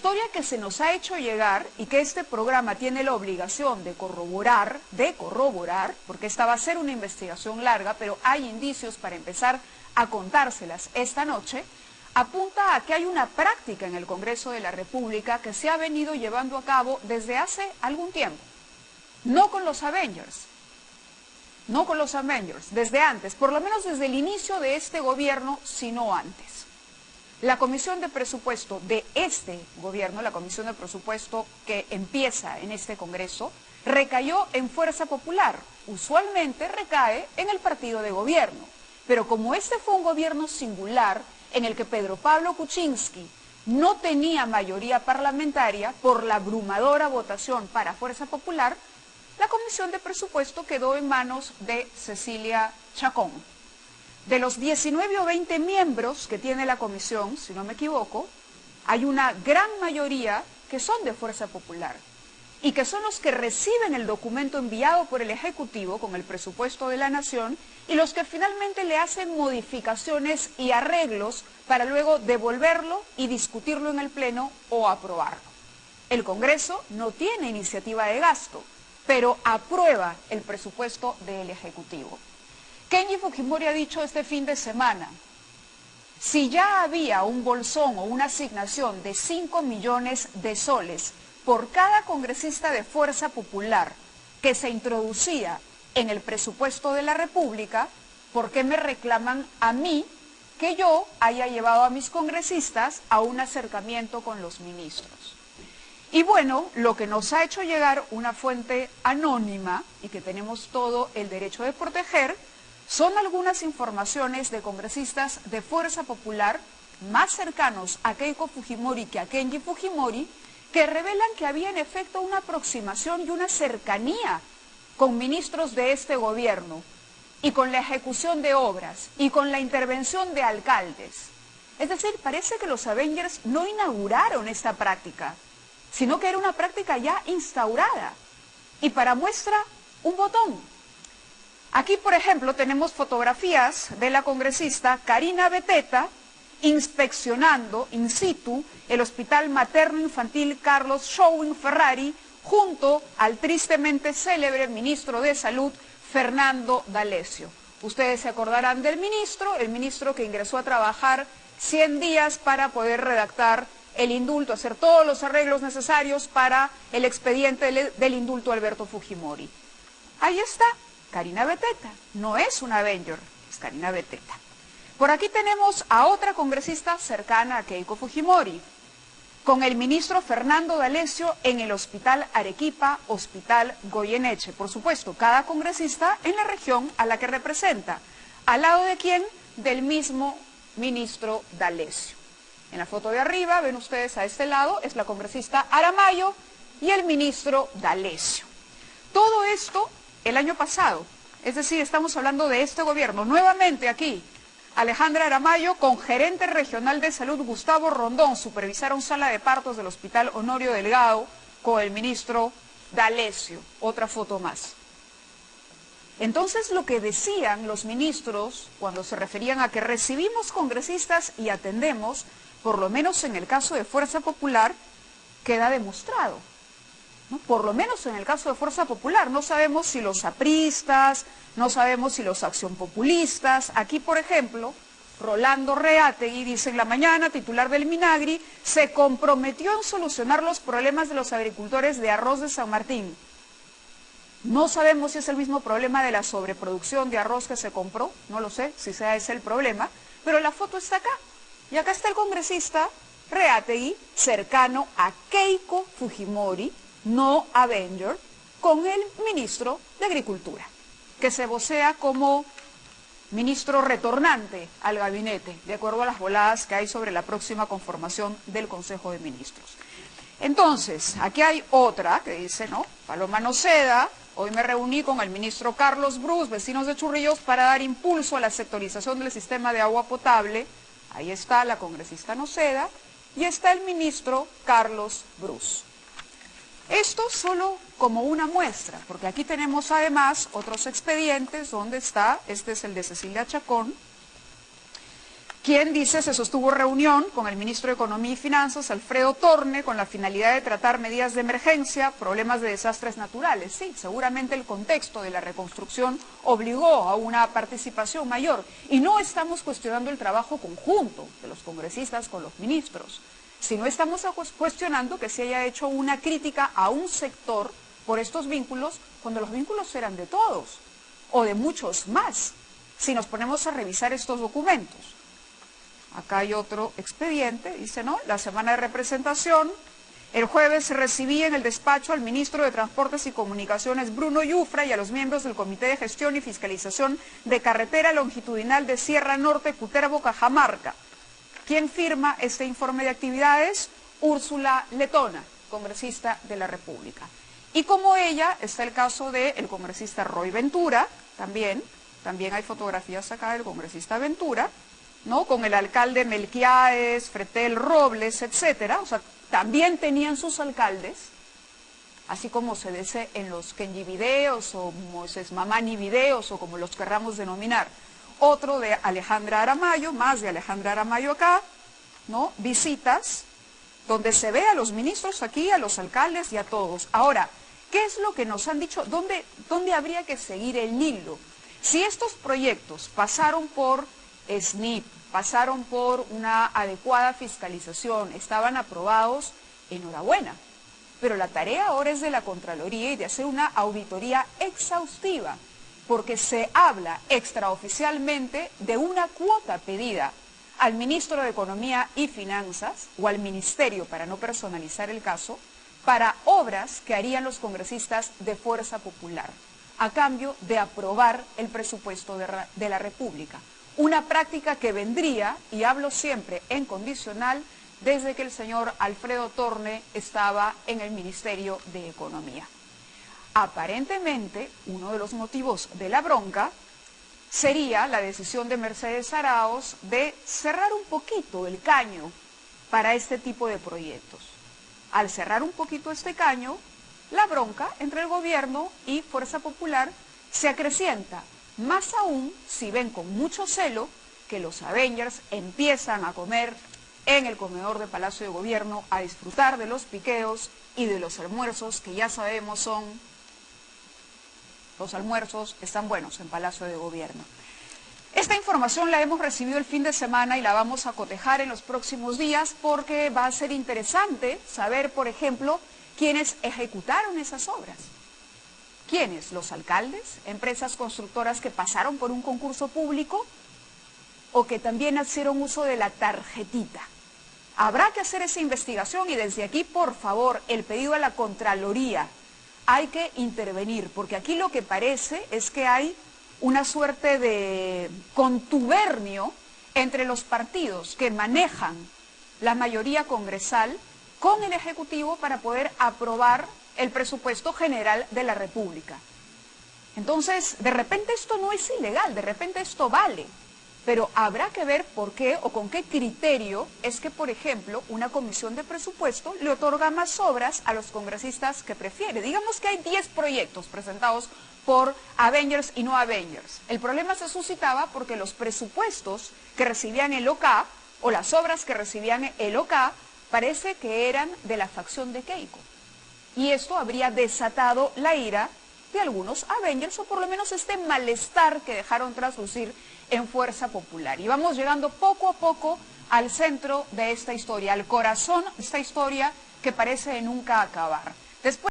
historia que se nos ha hecho llegar y que este programa tiene la obligación de corroborar, porque esta va a ser una investigación larga, pero hay indicios para empezar a contárselas esta noche, apunta a que hay una práctica en el Congreso de la República que se ha venido llevando a cabo desde hace algún tiempo. No con los Avengers, desde antes, por lo menos desde el inicio de este gobierno, sino antes. La Comisión de Presupuesto de este gobierno, la Comisión de Presupuesto que empieza en este Congreso, recayó en Fuerza Popular. Usualmente recae en el partido de gobierno. Pero como este fue un gobierno singular en el que Pedro Pablo Kuczynski no tenía mayoría parlamentaria por la abrumadora votación para Fuerza Popular, la Comisión de Presupuesto quedó en manos de Cecilia Chacón. De los 19 o 20 miembros que tiene la comisión, si no me equivoco, hay una gran mayoría que son de Fuerza Popular y que son los que reciben el documento enviado por el Ejecutivo con el presupuesto de la Nación y los que finalmente le hacen modificaciones y arreglos para luego devolverlo y discutirlo en el Pleno o aprobarlo. El Congreso no tiene iniciativa de gasto, pero aprueba el presupuesto del Ejecutivo. Kenji Fujimori ha dicho este fin de semana, si ya había un bolsón o una asignación de 5 millones de soles por cada congresista de Fuerza Popular que se introducía en el presupuesto de la República, ¿por qué me reclaman a mí que yo haya llevado a mis congresistas a un acercamiento con los ministros? Y bueno, lo que nos ha hecho llegar una fuente anónima y que tenemos todo el derecho de proteger, son algunas informaciones de congresistas de Fuerza Popular más cercanos a Keiko Fujimori que a Kenji Fujimori, que revelan que había en efecto una aproximación y una cercanía con ministros de este gobierno, y con la ejecución de obras, y con la intervención de alcaldes. Es decir, parece que los Avengers no inauguraron esta práctica, sino que era una práctica ya instaurada. Y para muestra, un botón. Aquí, por ejemplo, tenemos fotografías de la congresista Karina Beteta inspeccionando in situ el Hospital Materno Infantil Carlos Schouwen Ferrari junto al tristemente célebre ministro de Salud, Fernando D'Alessio. Ustedes se acordarán del ministro, el ministro que ingresó a trabajar 100 días para poder redactar el indulto, hacer todos los arreglos necesarios para el expediente del indulto Alberto Fujimori. Ahí está. Karina Beteta, no es una Avenger, es Karina Beteta. Por aquí tenemos a otra congresista cercana a Keiko Fujimori, con el ministro Fernando D'Alessio en el Hospital Arequipa, Hospital Goyeneche. Por supuesto, cada congresista en la región a la que representa. ¿Al lado de quién? Del mismo ministro D'Alessio. En la foto de arriba, ven ustedes a este lado, es la congresista Aramayo y el ministro D'Alessio. Todo esto el año pasado, es decir, estamos hablando de este gobierno. Nuevamente aquí, Alejandra Aramayo con gerente regional de salud Gustavo Rondón supervisaron sala de partos del Hospital Honorio Delgado con el ministro D'Alessio. Otra foto más. Entonces lo que decían los ministros cuando se referían a que recibimos congresistas y atendemos, por lo menos en el caso de Fuerza Popular, queda demostrado. ¿No? Por lo menos en el caso de Fuerza Popular, no sabemos si los apristas, no sabemos si los accionpopulistas. Aquí, por ejemplo, Rolando Reategui, dice en la mañana, titular del Minagri, se comprometió en solucionar los problemas de los agricultores de arroz de San Martín. No sabemos si es el mismo problema de la sobreproducción de arroz que se compró, no lo sé si sea ese el problema, pero la foto está acá. Y acá está el congresista Reategui, cercano a Keiko Fujimori, no Avenger, con el ministro de Agricultura, que se vocea como ministro retornante al gabinete, de acuerdo a las voladas que hay sobre la próxima conformación del Consejo de Ministros. Entonces, aquí hay otra que dice, ¿no? Paloma Noceda, hoy me reuní con el ministro Carlos Brus, vecinos de Churrillos, para dar impulso a la sectorización del sistema de agua potable. Ahí está la congresista Noceda y está el ministro Carlos Brus. Esto solo como una muestra, porque aquí tenemos además otros expedientes donde está, este es el de Cecilia Chacón, quien dice se sostuvo reunión con el ministro de Economía y Finanzas, Alfredo Torne, con la finalidad de tratar medidas de emergencia, problemas de desastres naturales. Sí, seguramente el contexto de la reconstrucción obligó a una participación mayor y no estamos cuestionando el trabajo conjunto de los congresistas con los ministros, sino estamos cuestionando que se haya hecho una crítica a un sector por estos vínculos cuando los vínculos eran de todos o de muchos más, si nos ponemos a revisar estos documentos. Acá hay otro expediente, dice, ¿no? La semana de representación. El jueves recibí en el despacho al ministro de Transportes y Comunicaciones, Bruno Yufra, y a los miembros del Comité de Gestión y Fiscalización de Carretera Longitudinal de Sierra Norte, Cutervo, Cajamarca. ¿Quién firma este informe de actividades? Úrsula Letona, congresista de la República. Y como ella está el caso del congresista Roy Ventura, también hay fotografías acá del congresista Ventura, ¿no? Con el alcalde Melquiades, Fretel Robles, etcétera. O sea, también tenían sus alcaldes, así como se dice en los Kenji videos o Moses Mamani videos o como los querramos denominar. Otro de Alejandra Aramayo, más de Alejandra Aramayo acá, ¿no? Visitas, donde se ve a los ministros aquí, a los alcaldes y a todos. Ahora, ¿qué es lo que nos han dicho? ¿Dónde habría que seguir el hilo? Si estos proyectos pasaron por SNIP, pasaron por una adecuada fiscalización, estaban aprobados, enhorabuena. Pero la tarea ahora es de la Contraloría y de hacer una auditoría exhaustiva, porque se habla extraoficialmente de una cuota pedida al ministro de Economía y Finanzas, o al ministerio para no personalizar el caso, para obras que harían los congresistas de Fuerza Popular, a cambio de aprobar el presupuesto de la República. Una práctica que vendría, y hablo siempre en condicional, desde que el señor Alfredo Torne estaba en el Ministerio de Economía. Aparentemente, uno de los motivos de la bronca sería la decisión de Mercedes Arauz de cerrar un poquito el caño para este tipo de proyectos. Al cerrar un poquito este caño, la bronca entre el gobierno y Fuerza Popular se acrecienta, más aún si ven con mucho celo que los Avengers empiezan a comer en el comedor de Palacio de Gobierno, a disfrutar de los piqueos y de los almuerzos que ya sabemos son... Los almuerzos están buenos en Palacio de Gobierno. Esta información la hemos recibido el fin de semana y la vamos a cotejar en los próximos días porque va a ser interesante saber, por ejemplo, quiénes ejecutaron esas obras. ¿Quiénes? ¿Los alcaldes? ¿Empresas constructoras que pasaron por un concurso público? ¿O que también hicieron uso de la tarjetita? Habrá que hacer esa investigación y desde aquí, por favor, el pedido a la Contraloría. Hay que intervenir, porque aquí lo que parece es que hay una suerte de contubernio entre los partidos que manejan la mayoría congresal con el Ejecutivo para poder aprobar el presupuesto general de la República. Entonces, de repente esto no es ilegal, de repente esto vale, pero habrá que ver por qué o con qué criterio es que, por ejemplo, una comisión de presupuesto le otorga más obras a los congresistas que prefiere. Digamos que hay 10 proyectos presentados por Avengers y no Avengers. El problema se suscitaba porque los presupuestos que recibían el OK o las obras que recibían el OK parece que eran de la facción de Keiko. Y esto habría desatado la ira de algunos Avengers, o por lo menos este malestar que dejaron traslucir en Fuerza Popular. Y vamos llegando poco a poco al centro de esta historia, al corazón de esta historia que parece nunca acabar. Después